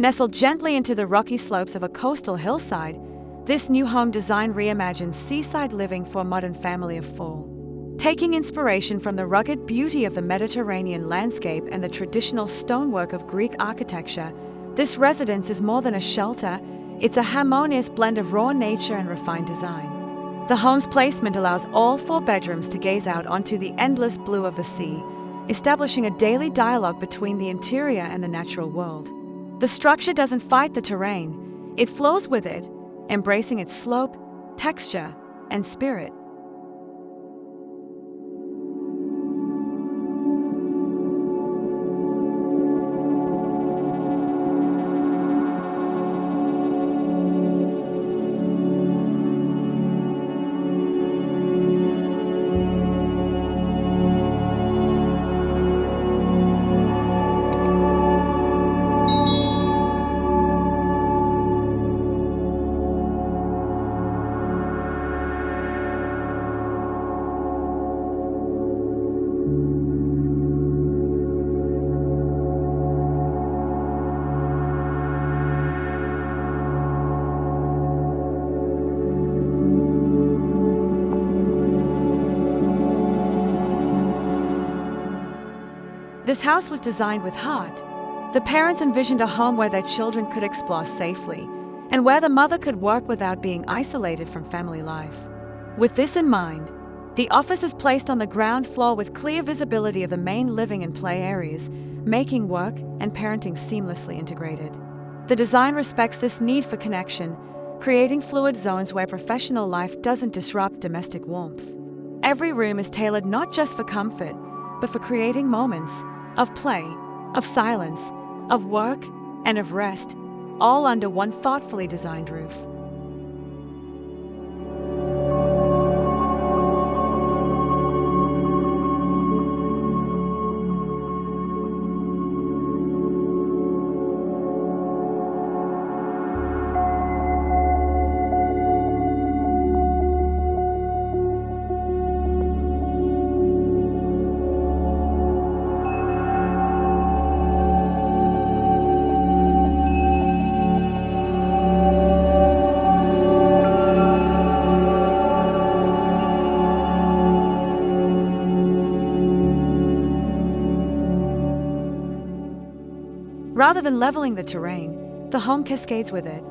Nestled gently into the rocky slopes of a coastal hillside, this new home design reimagines seaside living for a modern family of four. Taking inspiration from the rugged beauty of the Mediterranean landscape and the traditional stonework of Greek architecture, this residence is more than a shelter, it's a harmonious blend of raw nature and refined design. The home's placement allows all four bedrooms to gaze out onto the endless blue of the sea, establishing a daily dialogue between the interior and the natural world. The structure doesn't fight the terrain, it flows with it, embracing its slope, texture, and spirit. This house was designed with heart. The parents envisioned a home where their children could explore safely, and where the mother could work without being isolated from family life. With this in mind, the office is placed on the ground floor with clear visibility of the main living and play areas, making work and parenting seamlessly integrated. The design respects this need for connection, creating fluid zones where professional life doesn't disrupt domestic warmth. Every room is tailored not just for comfort, but for creating moments of play, of silence, of work, and of rest, all under one thoughtfully designed roof. Rather than leveling the terrain, the home cascades with it.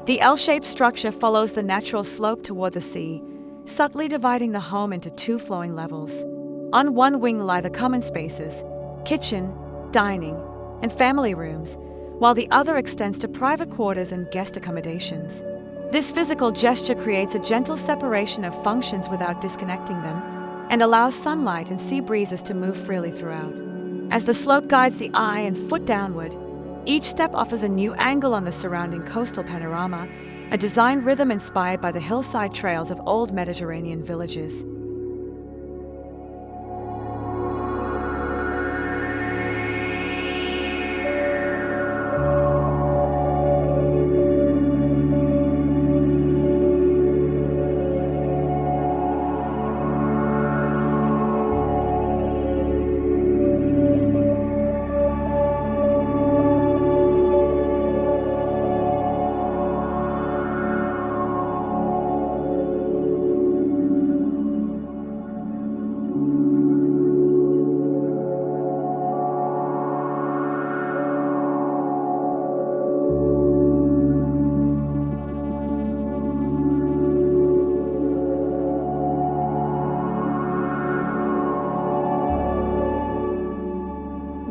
The L-shaped structure follows the natural slope toward the sea, subtly dividing the home into two flowing levels. On one wing lie the common spaces, kitchen, dining, and family rooms, while the other extends to private quarters and guest accommodations. This physical gesture creates a gentle separation of functions without disconnecting them, and allows sunlight and sea breezes to move freely throughout. As the slope guides the eye and foot downward, each step offers a new angle on the surrounding coastal panorama, a design rhythm inspired by the hillside trails of old Mediterranean villages.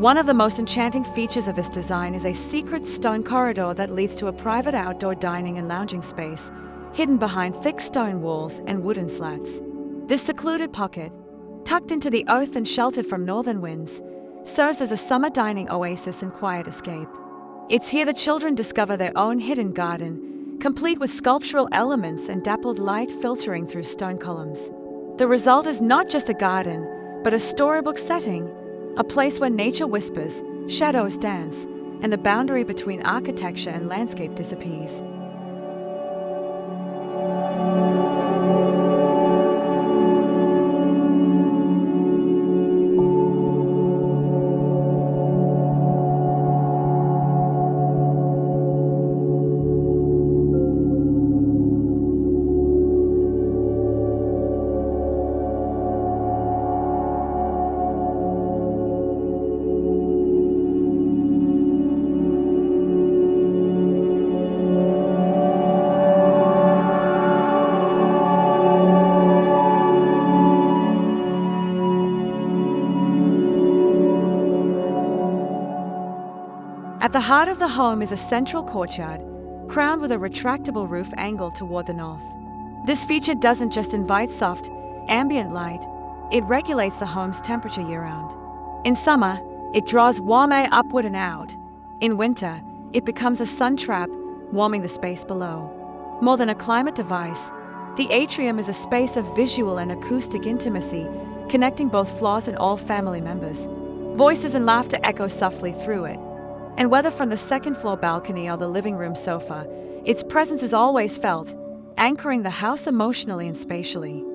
One of the most enchanting features of this design is a secret stone corridor that leads to a private outdoor dining and lounging space, hidden behind thick stone walls and wooden slats. This secluded pocket, tucked into the earth and sheltered from northern winds, serves as a summer dining oasis and quiet escape. It's here the children discover their own hidden garden, complete with sculptural elements and dappled light filtering through stone columns. The result is not just a garden, but a storybook setting, a place where nature whispers, shadows dance, and the boundary between architecture and landscape disappears. At the heart of the home is a central courtyard, crowned with a retractable roof angled toward the north. This feature doesn't just invite soft, ambient light, it regulates the home's temperature year-round. In summer, it draws warm air upward and out. In winter, it becomes a sun trap, warming the space below. More than a climate device, the atrium is a space of visual and acoustic intimacy, connecting both floors and all family members. Voices and laughter echo softly through it. And whether from the second-floor balcony or the living room sofa, its presence is always felt, anchoring the house emotionally and spatially.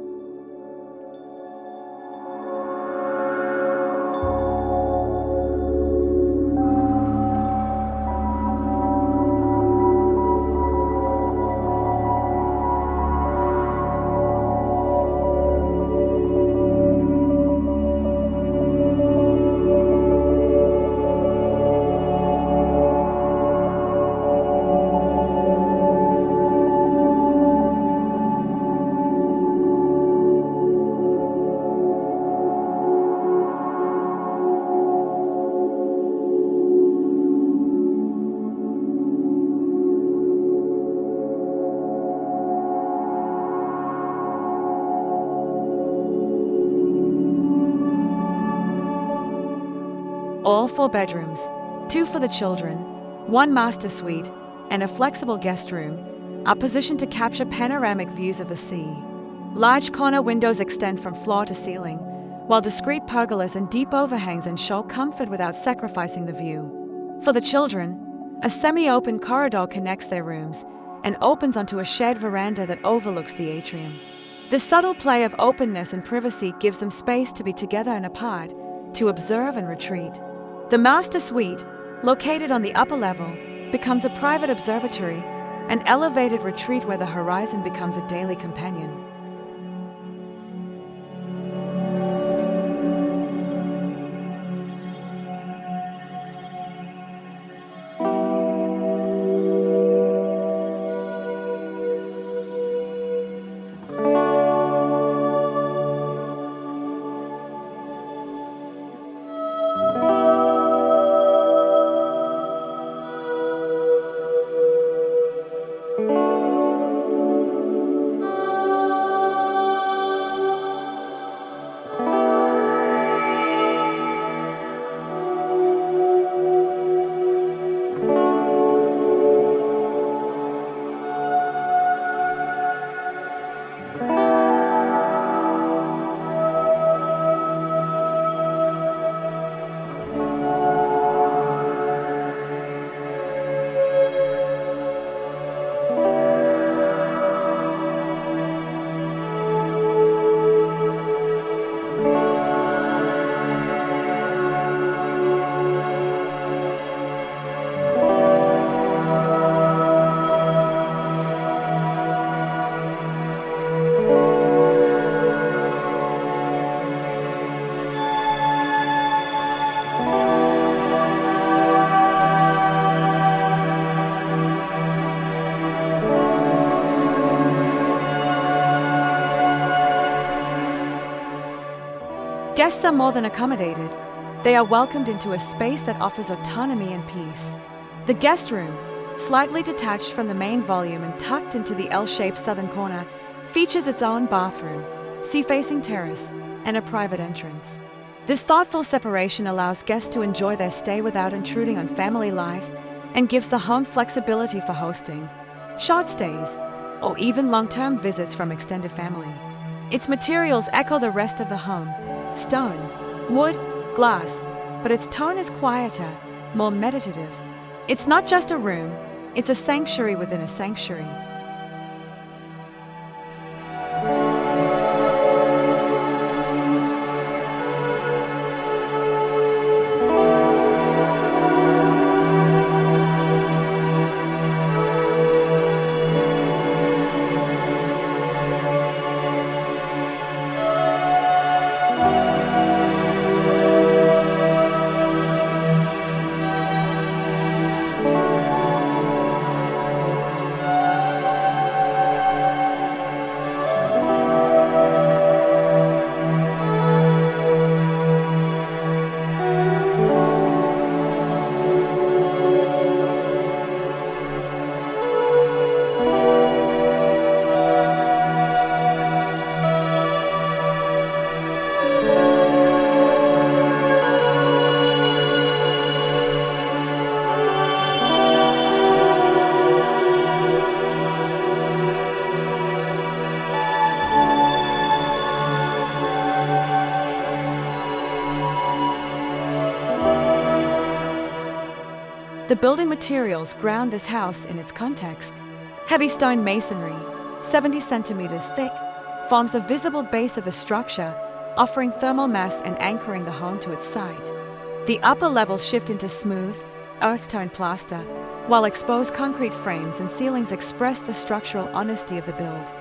All 4 bedrooms, 2 for the children, 1 master suite, and a flexible guest room, are positioned to capture panoramic views of the sea. Large corner windows extend from floor to ceiling, while discreet pergolas and deep overhangs ensure comfort without sacrificing the view. For the children, a semi-open corridor connects their rooms and opens onto a shared veranda that overlooks the atrium. This subtle play of openness and privacy gives them space to be together and apart, to observe and retreat. The master suite, located on the upper level, becomes a private observatory, an elevated retreat where the horizon becomes a daily companion. Guests are more than accommodated. They are welcomed into a space that offers autonomy and peace. The guest room, slightly detached from the main volume and tucked into the L-shaped southern corner, features its own bathroom, sea-facing terrace, and a private entrance. This thoughtful separation allows guests to enjoy their stay without intruding on family life and gives the home flexibility for hosting short stays or even long-term visits from extended family. Its materials echo the rest of the home: stone, wood, glass, but its tone is quieter, more meditative. It's not just a room, it's a sanctuary within a sanctuary. The building materials ground this house in its context. Heavy stone masonry, 70 centimeters thick, forms the visible base of the structure, offering thermal mass and anchoring the home to its site. The upper levels shift into smooth, earth-tone plaster, while exposed concrete frames and ceilings express the structural honesty of the build.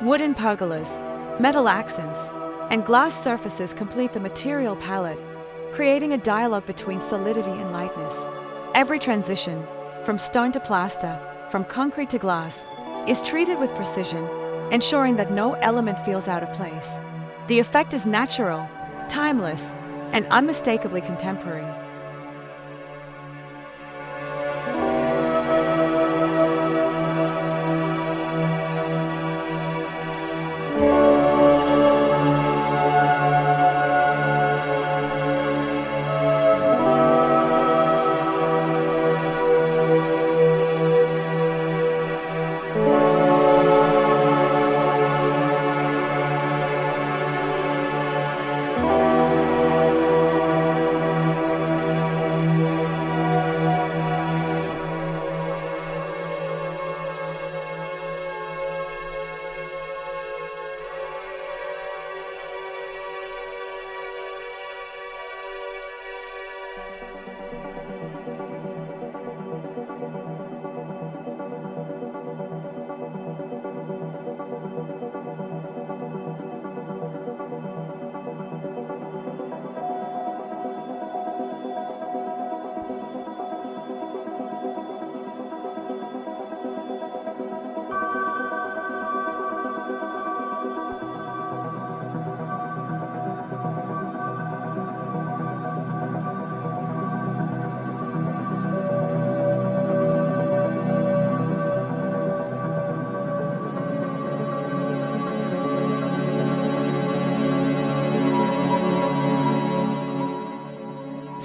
Wooden pergolas, metal accents, and glass surfaces complete the material palette, creating a dialogue between solidity and lightness. Every transition, from stone to plaster, from concrete to glass, is treated with precision, ensuring that no element feels out of place. The effect is natural, timeless, and unmistakably contemporary.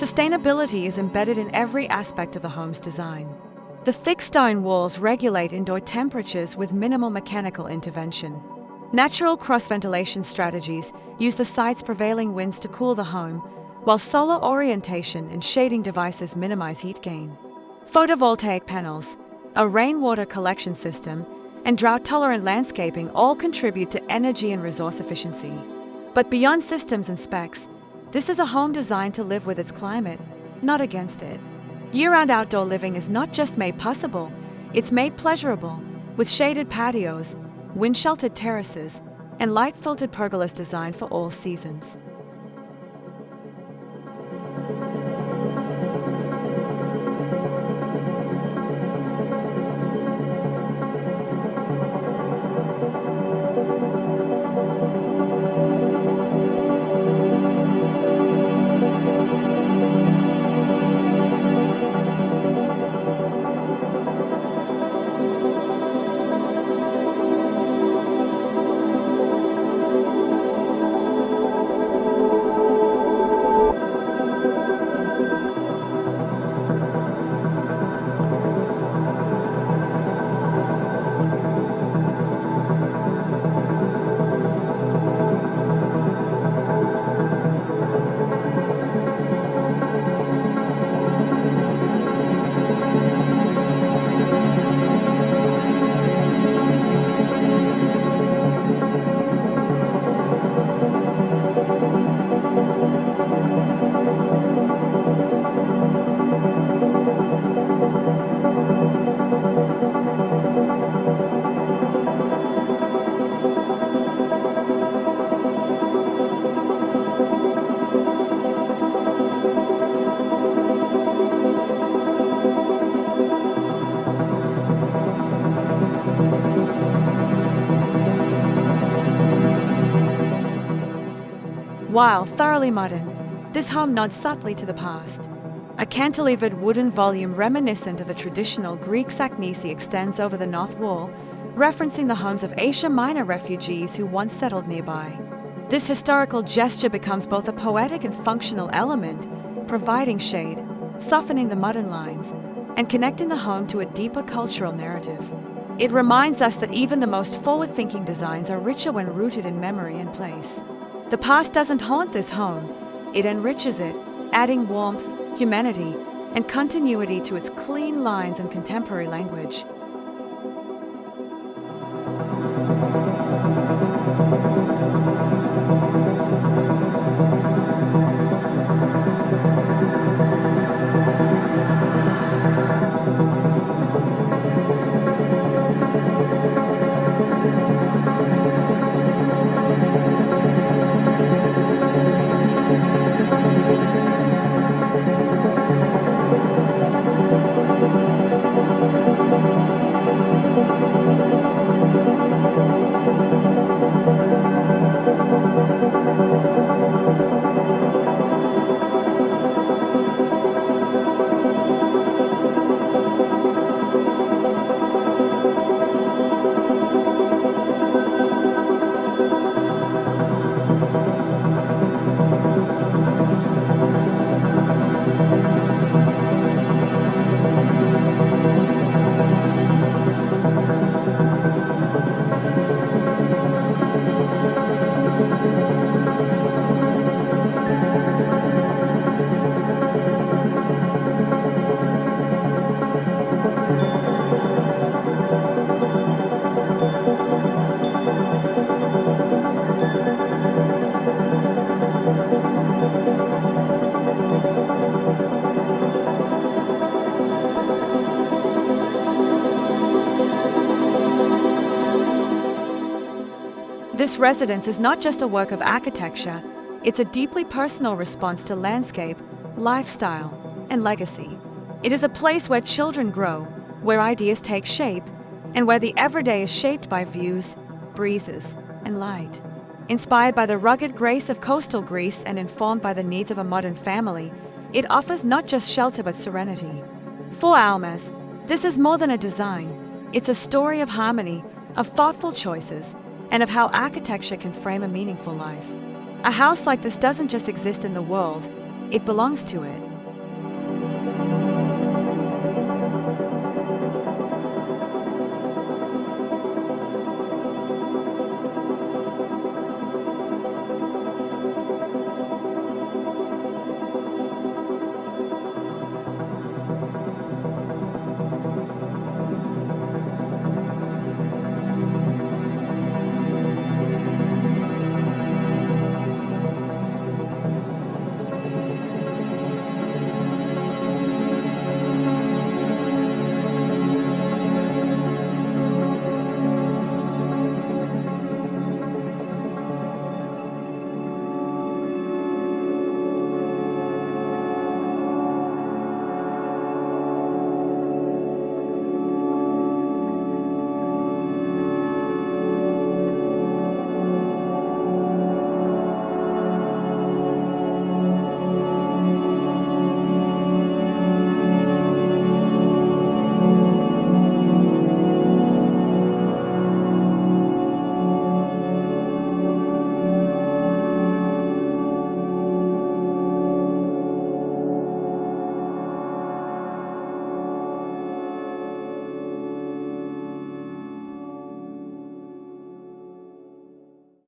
Sustainability is embedded in every aspect of the home's design. The thick stone walls regulate indoor temperatures with minimal mechanical intervention. Natural cross-ventilation strategies use the site's prevailing winds to cool the home, while solar orientation and shading devices minimize heat gain. Photovoltaic panels, a rainwater collection system, and drought-tolerant landscaping all contribute to energy and resource efficiency. But beyond systems and specs, this is a home designed to live with its climate, not against it. Year-round outdoor living is not just made possible, it's made pleasurable, with shaded patios, wind-sheltered terraces, and light-filtered pergolas designed for all seasons. While thoroughly modern, this home nods subtly to the past. A cantilevered wooden volume reminiscent of the traditional Greek saknisi extends over the north wall, referencing the homes of Asia Minor refugees who once settled nearby. This historical gesture becomes both a poetic and functional element, providing shade, softening the modern lines, and connecting the home to a deeper cultural narrative. It reminds us that even the most forward-thinking designs are richer when rooted in memory and place. The past doesn't haunt this home, it enriches it, adding warmth, humanity, and continuity to its clean lines and contemporary language. This residence is not just a work of architecture, it's a deeply personal response to landscape, lifestyle, and legacy. It is a place where children grow, where ideas take shape, and where the everyday is shaped by views, breezes, and light. Inspired by the rugged grace of coastal Greece and informed by the needs of a modern family, it offers not just shelter but serenity. For Almas, this is more than a design. It's a story of harmony, of thoughtful choices, and of how architecture can frame a meaningful life. A house like this doesn't just exist in the world, it belongs to it.